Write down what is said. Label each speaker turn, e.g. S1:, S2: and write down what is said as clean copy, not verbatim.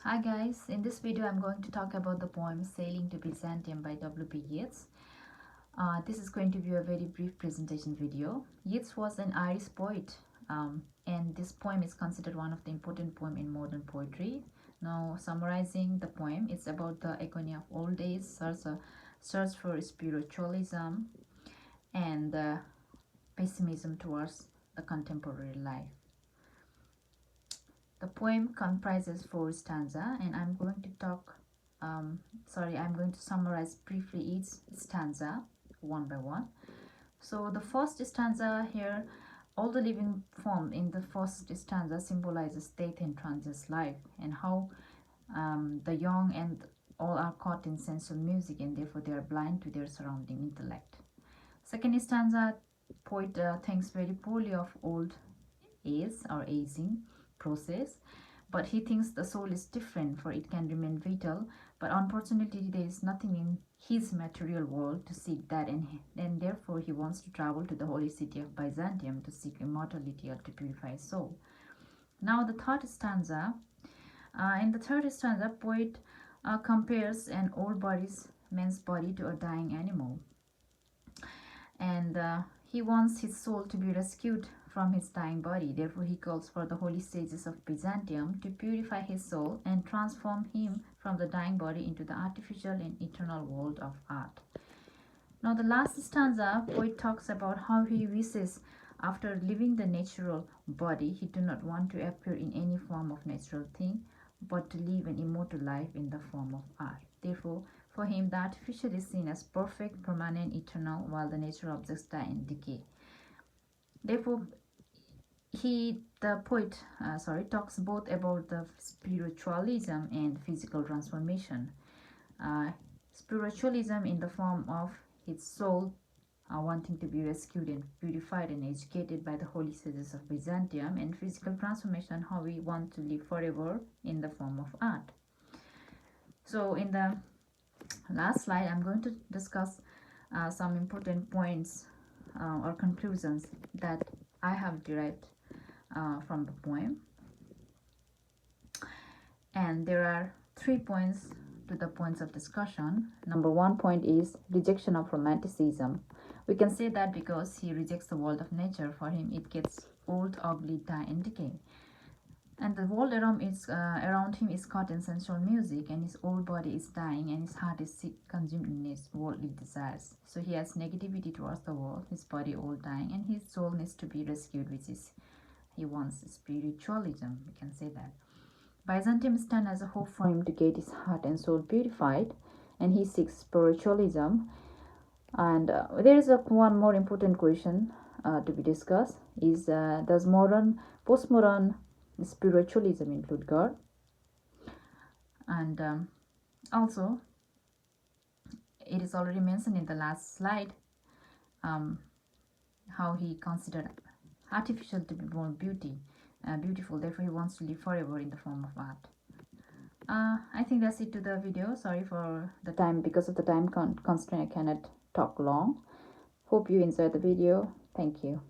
S1: Hi guys, in this video I'm going to talk about the poem Sailing to Byzantium by W.B. Yeats. This is going to be a very brief presentation video. Yeats was an Irish poet, and this poem is considered one of the important poems in modern poetry. Now summarizing the poem, it's about the agony of old days, search for spiritualism, and the pessimism towards the contemporary life. The poem comprises 4 stanzas, and I'm going to summarize briefly each stanza one by one. So the first stanza here, all the living form in the first stanza symbolizes death and transient life, and how the young and all are caught in sensual music, and therefore they are blind to their surrounding intellect. Second stanza, poet thinks very poorly of old age or aging process, but he thinks the soul is different, for it can remain vital, but unfortunately there is nothing in his material world to seek that, and therefore he wants to travel to the holy city of Byzantium to seek immortality or to purify his soul. Now the third stanza, in the third stanza, poet compares an old man's body to a dying animal, and he wants his soul to be rescued from his dying body. Therefore, he calls for the holy sages of Byzantium to purify his soul and transform him from the dying body into the artificial and eternal world of art. Now, the last stanza, poet talks about how he wishes after leaving the natural body, he do not want to appear in any form of natural thing, but to live an immortal life in the form of art. Therefore, for him, the artificial is seen as perfect, permanent, eternal, while the natural objects die and decay. Therefore, the poet talks both about the spiritualism and physical transformation. Spiritualism in the form of his soul wanting to be rescued and purified and educated by the holy sages of Byzantium, and physical transformation, how we want to live forever in the form of art. So in the last slide, I'm going to discuss some important points or conclusions that I have derived from the poem. And there are 3 points to the points of discussion. Number 1 point is rejection of romanticism. We can say that because he rejects the world of nature. For him, it gets old, ugly, die, and decay. And the world around him is caught in sensual music, and his old body is dying, and his heart is consumed in his worldly desires. So he has negativity towards the world, his body old, dying, and his soul needs to be rescued, which is he wants spiritualism, we can say that. Byzantium stands as a hope for him to get his heart and soul purified, and he seeks spiritualism. And there is one more important question to be discussed is does postmodern spiritualism include God? And also, it is already mentioned in the last slide how he considered artificial to be more beautiful. Therefore, he wants to live forever in the form of art. I think that's it to the video. Sorry for the time. Because of the time constraint, I cannot talk long. Hope you enjoyed the video. Thank you.